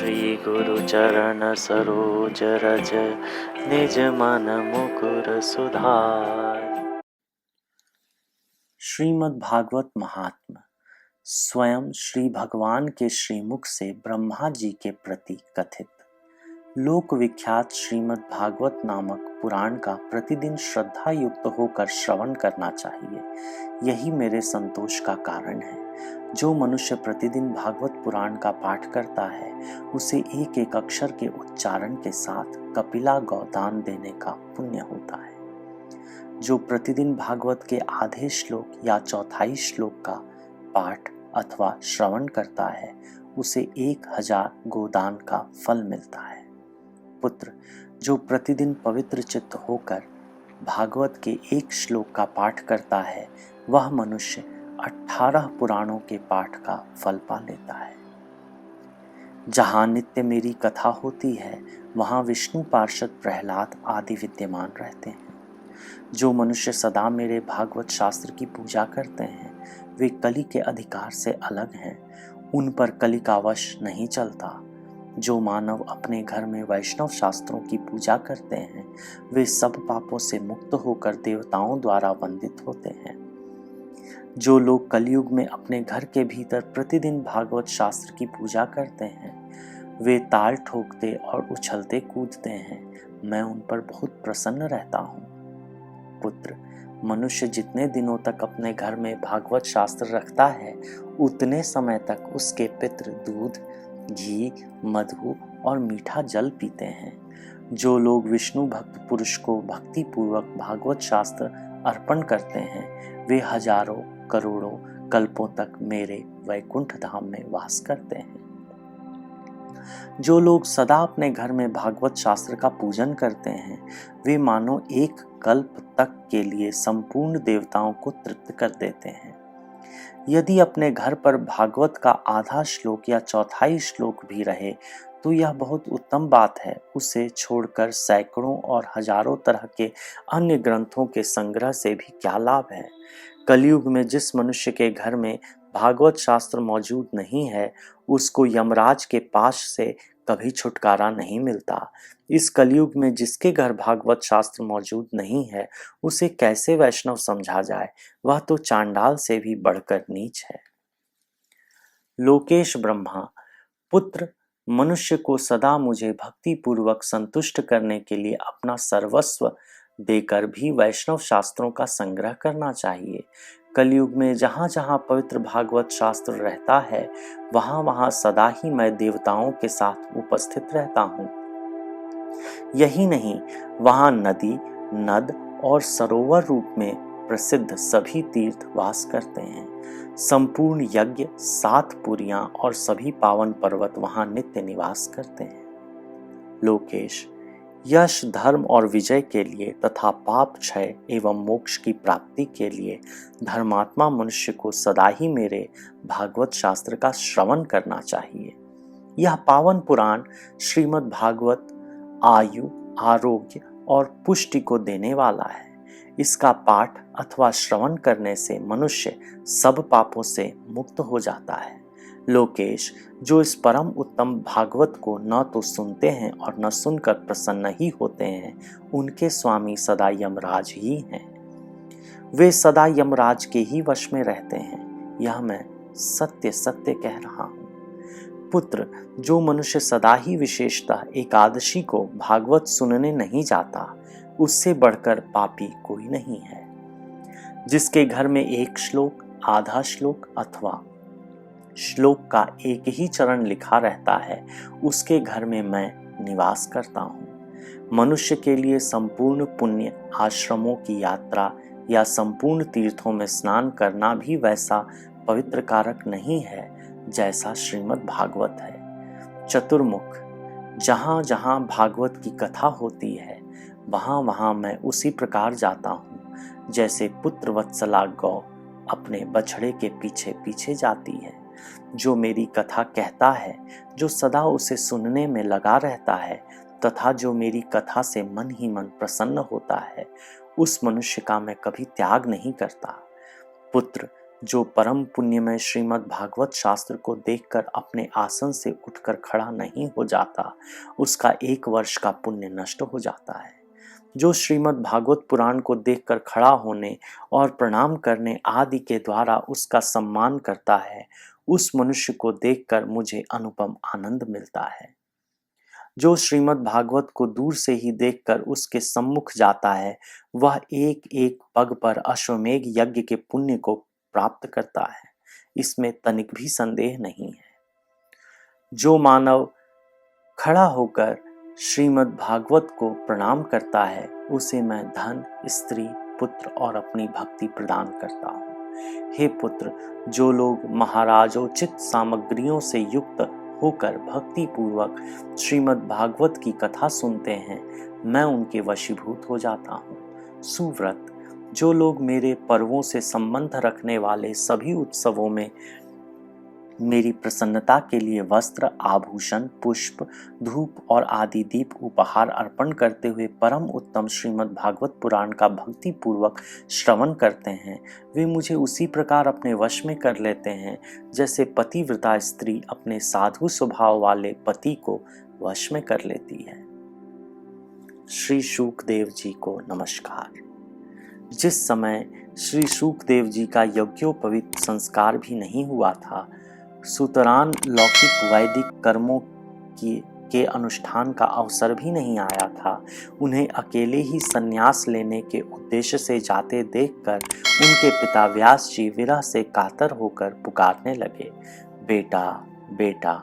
श्री गुरु चरण सरोज रज निज मन मुकुर सुधार। श्रीमद् भागवत महात्म स्वयं श्री भगवान के श्रीमुख से ब्रह्मा जी के प्रति कथित लोक विख्यात श्रीमद् भागवत नामक पुराण का प्रतिदिन श्रद्धा युक्त होकर श्रवण करना चाहिए। यही मेरे संतोष का कारण है। जो मनुष्य प्रतिदिन भागवत पुराण का पाठ करता है उसे एक एक अक्षर के उच्चारण के साथ कपिला गौदान देने का पुण्य होता है। जो प्रतिदिन भागवत के आधे श्लोक या चौथाई श्लोक का पाठ अथवा श्रवण करता है उसे 1000 गोदान का फल मिलता है। पुत्र, जो प्रतिदिन पवित्र चित्त होकर भागवत के एक श्लोक का पाठ करता है वह मनुष्य 18 पुराणों के पाठ का फल पा लेता है। जहाँ नित्य मेरी कथा होती है वहाँ विष्णु पार्षद प्रहलाद आदि विद्यमान रहते हैं। जो मनुष्य सदा मेरे भागवत शास्त्र की पूजा करते हैं वे कलि के अधिकार से अलग हैं, उन पर कलि का वश नहीं चलता। जो मानव अपने घर में वैष्णव शास्त्रों की पूजा करते हैं वे सब पापों से मुक्त होकर देवताओं द्वारा वंदित होते हैं। जो लोग कलयुग में अपने घर के भीतर प्रतिदिन भागवत शास्त्र की पूजा करते हैं वे ताल ठोकते और उछलते कूदते हैं, मैं उन पर बहुत प्रसन्न रहता हूँ। पुत्र, मनुष्य जितने दिनों तक अपने घर में भागवत शास्त्र रखता है उतने समय तक उसके पितृ दूध, घी, मधु और मीठा जल पीते हैं। जो लोग विष्णु भक्त पुरुष को भक्ति पूर्वक भागवत शास्त्र अर्पण करते हैं वे हजारों करोड़ों कल्पों तक मेरे वैकुंठ धाम में वास करते हैं। जो लोग सदा अपने घर में भागवत शास्त्र का पूजन करते हैं वे मानो एक कल्प तक के लिए संपूर्ण देवताओं को तृप्त कर देते हैं। यदि अपने घर पर भागवत का आधा श्लोक या चौथाई श्लोक भी रहे तो यह बहुत उत्तम बात है। उसे छोड़कर सैकड़ों और हजारों तरह के अन्य ग्रंथों के संग्रह से भी क्या लाभ है। कलयुग में जिस मनुष्य के घर में भागवत शास्त्र मौजूद नहीं है उसको यमराज के पाश से कभी छुटकारा नहीं मिलता। इस कलयुग में जिसके घर भागवत शास्त्र मौजूद नहीं है उसे कैसे वैष्णव समझा जाए, वह तो चांडाल से भी बढ़कर नीच है। लोकेश ब्रह्मा, पुत्र, मनुष्य को सदा मुझे भक्ति पूर्वक संतुष्ट करने के लिए अपना सर्वस्व देकर भी वैष्णव शास्त्रों का संग्रह करना चाहिए। कलयुग में जहाँ जहाँ पवित्र भागवत शास्त्र रहता है वहाँ वहाँ सदा ही मैं देवताओं के साथ उपस्थित रहता हूँ। यही नहीं, वहाँ नदी, नद और सरोवर रूप में प्रसिद्ध सभी तीर्थ वास करते हैं। संपूर्ण यज्ञ, 7 पुरियां और सभी पावन पर्वत वहाँ नित्य निवास करते हैं। लोकेश, यश, धर्म और विजय के लिए तथा पाप क्षय एवं मोक्ष की प्राप्ति के लिए धर्मात्मा मनुष्य को सदा ही मेरे भागवत शास्त्र का श्रवण करना चाहिए। यह पावन पुराण श्रीमद् भागवत आयु, आरोग्य और पुष्टि को देने वाला है। इसका पाठ अथवा श्रवण करने से मनुष्य सब पापों से मुक्त हो जाता है। लोकेश, जो इस परम उत्तम भागवत को न तो सुनते हैं और न सुनकर प्रसन्न ही होते हैं उनके स्वामी सदा यमराज ही हैं। वे सदा यमराज के ही वश में रहते हैं, यह मैं सत्य सत्य कह रहा हूँ। पुत्र, जो मनुष्य सदा ही विशेषतः एकादशी को भागवत सुनने नहीं जाता उससे बढ़कर पापी कोई नहीं है। जिसके घर में एक श्लोक, आधा श्लोक अथवा श्लोक का एक ही चरण लिखा रहता है उसके घर में मैं निवास करता हूँ। मनुष्य के लिए संपूर्ण पुण्य, आश्रमों की यात्रा या संपूर्ण तीर्थों में स्नान करना भी वैसा पवित्र कारक नहीं है जैसा श्रीमद् भागवत है। चतुर्मुख, जहाँ जहाँ भागवत की कथा होती है वहाँ वहाँ मैं उसी प्रकार जाता हूँ जैसे पुत्र वत्सला गौ अपने बछड़े के पीछे पीछे जाती है। जो मेरी कथा कहता है, जो सदा उसे सुनने में लगा रहता है तथा जो मेरी कथा से मन ही मन प्रसन्न होता है उस मनुष्य का मैं कभी त्याग नहीं करता। पुत्र, जो परम पुण्यमय श्रीमद् भागवत शास्त्र को देखकर अपने आसन से उठकर खड़ा नहीं हो जाता, उसका 1 वर्ष का पुण्य नष्ट हो जाता है। जो श्रीमद् भागवत पुराण को देखकर खड़ा होने और प्रणाम करने आदि के द्वारा उसका सम्मान करता है, उस मनुष्य को देखकर मुझे अनुपम आनंद मिलता है। जो श्रीमद् भागवत को दूर से ही देखकर उसके सम्मुख जाता है, वह एक एक पग पर अश्वमेघ यज्ञ के पुण्य को प्राप्त करता है, इसमें तनिक भी संदेह नहीं है। जो मानव खड़ा होकर श्रीमद् भागवत को प्रणाम करता है, उसे मैं धन, स्त्री, पुत्र और अपनी भक्ति प्रदान करता हूँ। हे पुत्र, जो लोग महाराजोचित सामग्रियों से युक्त होकर भक्ति पूर्वक श्रीमद् भागवत की कथा सुनते हैं, मैं उनके वशीभूत हो जाता हूँ। सुव्रत, जो लोग मेरे पर्वों से संबंध रखने वाले सभी उत्सवों में मेरी प्रसन्नता के लिए वस्त्र, आभूषण, पुष्प, धूप और आदि दीप उपहार अर्पण करते हुए परम उत्तम श्रीमद् भागवत पुराण का भक्ति पूर्वक श्रवण करते हैं, वे मुझे उसी प्रकार अपने वश में कर लेते हैं जैसे पतिव्रता स्त्री अपने साधु स्वभाव वाले पति को वश में कर लेती है। श्री शुकदेव जी को नमस्कार। जिस समय श्री शुकदेव जी का यज्ञोपवीत संस्कार भी नहीं हुआ था, सुतरां लौकिक वैदिक कर्मों के अनुष्ठान का अवसर भी नहीं आया था, उन्हें अकेले ही संन्यास लेने के उद्देश्य से जाते देखकर उनके पिता व्यास जी विरह से कातर होकर पुकारने लगे, बेटा बेटा।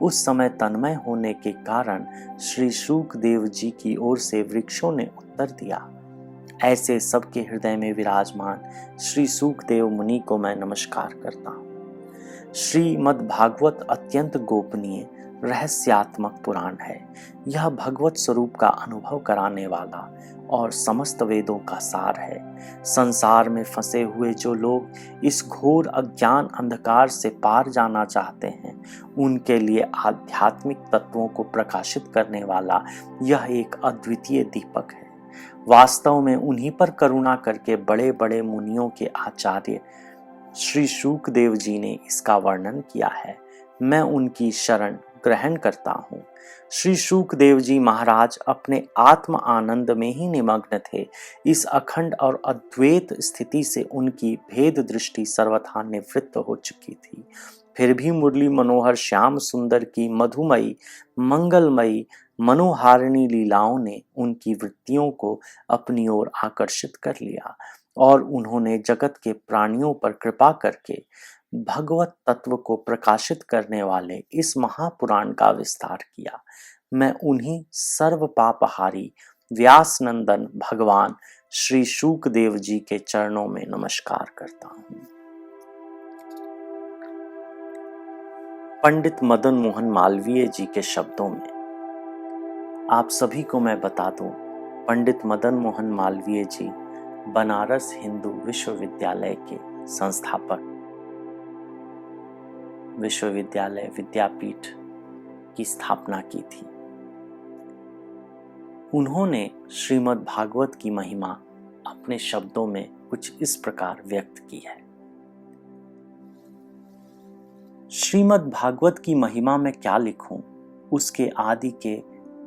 उस समय तन्मय होने के कारण श्री शुकदेव जी की ओर से वृक्षों ने उत्तर दिया। ऐसे सबके हृदय में विराजमान श्री शुकदेव मुनि को मैं नमस्कार करता हूँ। श्रीमद् भागवत अत्यंत गोपनीय रहस्यात्मक पुराण है। यह भगवत स्वरूप का अनुभव कराने वाला और समस्त वेदों का सार है। संसार में फंसे हुए जो लोग इस घोर अज्ञान अंधकार से पार जाना चाहते हैं, उनके लिए आध्यात्मिक तत्वों को प्रकाशित करने वाला यह एक अद्वितीय दीपक है। वास्तव में उन्हीं पर करुणा करके बड़े बड़े मुनियों के आचार्य श्री शुकदेव जी ने इसका वर्णन किया है। मैं उनकी शरण ग्रहण करता हूँ। श्री शुकदेव जी महाराज अपने आत्म आनंद में ही निमग्न थे। इस अखंड और अद्वैत स्थिति से उनकी भेद दृष्टि सर्वथा निवृत्त हो चुकी थी। फिर भी मुरली मनोहर श्याम सुंदर की मधुमयी मंगलमयी मनोहारिणी लीलाओं ने उनकी वृत्तियों को अपनी ओर आकर्षित कर लिया और उन्होंने जगत के प्राणियों पर कृपा करके भगवत तत्व को प्रकाशित करने वाले इस महापुराण का विस्तार किया। मैं उन्हीं सर्व पापहारी व्यास नंदन भगवान श्री शुकदेव जी के चरणों में नमस्कार करता हूँ। पंडित मदन मोहन मालवीय जी के शब्दों में आप सभी को मैं बता दूं, पंडित मदन मोहन मालवीय जी बनारस हिंदू विश्वविद्यालय के संस्थापक, विश्वविद्यालय विद्यापीठ की स्थापना की थी। उन्होंने श्रीमद् भागवत की महिमा अपने शब्दों में कुछ इस प्रकार व्यक्त की है। श्रीमद् भागवत की महिमा में क्या लिखूं? उसके आदि के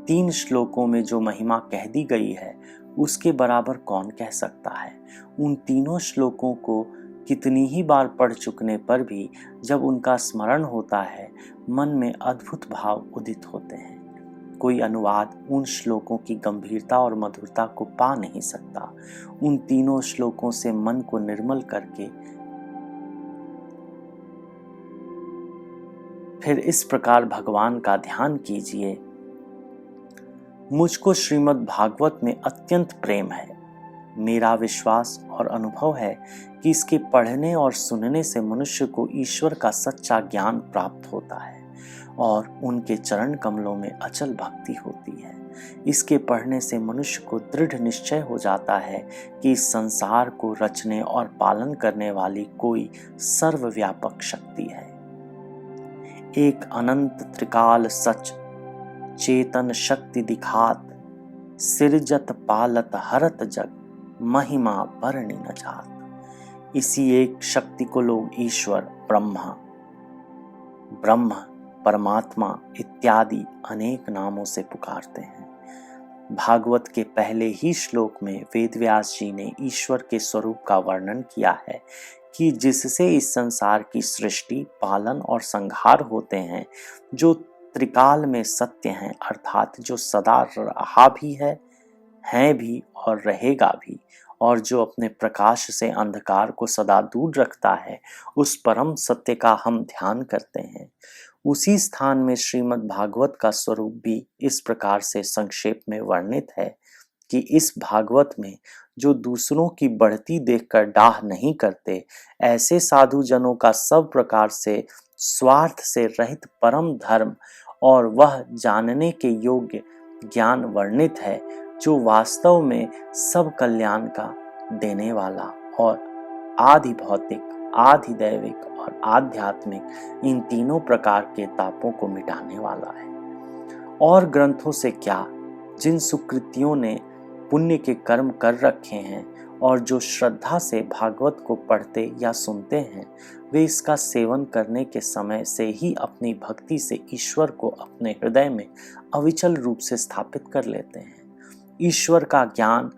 3 श्लोकों में जो महिमा कह दी गई है, उसके बराबर कौन कह सकता है। उन तीनों श्लोकों को कितनी ही बार पढ़ चुकने पर भी जब उनका स्मरण होता है, मन में अद्भुत भाव उदित होते हैं। कोई अनुवाद उन श्लोकों की गंभीरता और मधुरता को पा नहीं सकता। उन तीनों श्लोकों से मन को निर्मल करके फिर इस प्रकार भगवान का ध्यान कीजिए। मुझको श्रीमद् भागवत में अत्यंत प्रेम है। मेरा विश्वास और अनुभव है कि इसके पढ़ने और सुनने से मनुष्य को ईश्वर का सच्चा ज्ञान प्राप्त होता है और उनके चरण कमलों में अचल भक्ति होती है। इसके पढ़ने से मनुष्य को दृढ़ निश्चय हो जाता है कि इस संसार को रचने और पालन करने वाली कोई सर्वव्यापक शक्ति है। एक अनंत त्रिकाल सच चेतन शक्ति दिखात, सिरजत पालत हरत जग, महिमा बरणी न जात। इसी एक शक्ति को लोग ईश्वर, ब्रह्म, परमात्मा इत्यादि अनेक नामों से पुकारते हैं। भागवत के पहले ही श्लोक में वेदव्यास जी ने ईश्वर के स्वरूप का वर्णन किया है कि जिससे इस संसार की सृष्टि, पालन और संहार होते हैं, जो त्रिकाल में सत्य हैं, अर्थात जो सदा रहा भी है भी और रहेगा भी, और जो अपने प्रकाश से अंधकार को सदा दूर रखता है, उस परम सत्य का हम ध्यान करते हैं। उसी स्थान में श्रीमद् भागवत का स्वरूप भी इस प्रकार से संक्षेप में वर्णित है कि इस भागवत में जो दूसरों की बढ़ती देखकर डाह नहीं करते, ऐसे साधु जनों का सब प्रकार से स्वार्थ से रहित परम धर्म और वह जानने के योग्य ज्ञान वर्णित है, जो वास्तव में सब कल्याण का देने वाला और आदि भौतिक, आदि दैविक और आध्यात्मिक इन तीनों प्रकार के तापों को मिटाने वाला है। और ग्रंथों से क्या, जिन सुकृतियों ने पुण्य के कर्म कर रखे हैं और जो श्रद्धा से भागवत को पढ़ते या सुनते हैं, वे इसका सेवन करने के समय से ही अपनी भक्ति से ईश्वर को अपने हृदय में अविचल रूप से स्थापित कर लेते हैं। ईश्वर का ज्ञान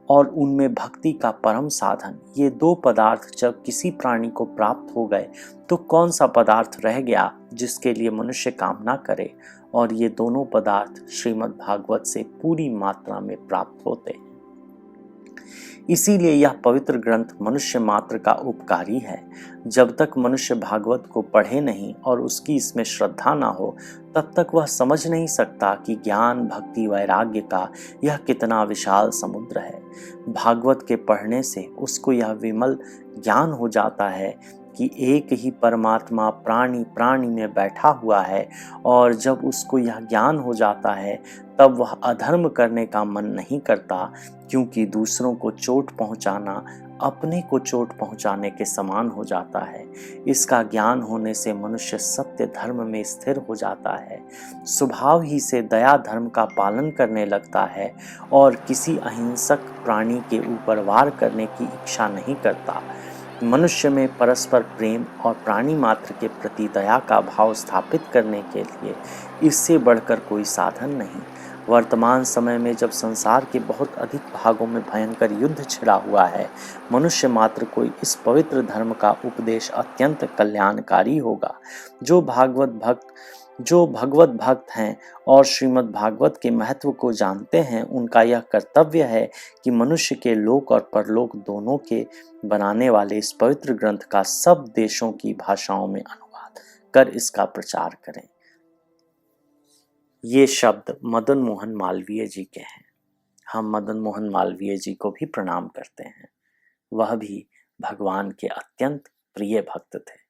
और उनमें भक्ति का परम साधन, ये दो पदार्थ जब किसी प्राणी को प्राप्त हो गए तो कौन सा पदार्थ रह गया जिसके लिए मनुष्य कामना करे, और ये दोनों पदार्थ श्रीमद् भागवत से पूरी मात्रा में प्राप्त होते हैं। इसीलिए यह पवित्र ग्रंथ मनुष्य मात्र का उपकारी है। जब तक मनुष्य भागवत को पढ़े नहीं और उसकी इसमें श्रद्धा ना हो, तब तक वह समझ नहीं सकता कि ज्ञान, भक्ति, वैराग्य का यह कितना विशाल समुद्र है। भागवत के पढ़ने से उसको यह विमल ज्ञान हो जाता है कि एक ही परमात्मा प्राणी प्राणी में बैठा हुआ है, और जब उसको यह ज्ञान हो जाता है तब वह अधर्म करने का मन नहीं करता, क्योंकि दूसरों को चोट पहुंचाना अपने को चोट पहुंचाने के समान हो जाता है। इसका ज्ञान होने से मनुष्य सत्य धर्म में स्थिर हो जाता है, स्वभाव ही से दया धर्म का पालन करने लगता है और किसी अहिंसक प्राणी के ऊपर वार करने की इच्छा नहीं करता। मनुष्य में परस्पर प्रेम और प्राणी मात्र के प्रति दया का भाव स्थापित करने के लिए इससे बढ़कर कोई साधन नहीं। वर्तमान समय में जब संसार के बहुत अधिक भागों में भयंकर युद्ध छिड़ा हुआ है, मनुष्य मात्र को इस पवित्र धर्म का उपदेश अत्यंत कल्याणकारी होगा। जो भगवत भक्त हैं और श्रीमद् भागवत के महत्व को जानते हैं, उनका यह कर्तव्य है कि मनुष्य के लोक और परलोक दोनों के बनाने वाले इस पवित्र ग्रंथ का सब देशों की भाषाओं में अनुवाद कर इसका प्रचार करें। ये शब्द मदन मोहन मालवीय जी के हैं। हम मदन मोहन मालवीय जी को भी प्रणाम करते हैं। वह भी भगवान के अत्यंत प्रिय भक्त थे।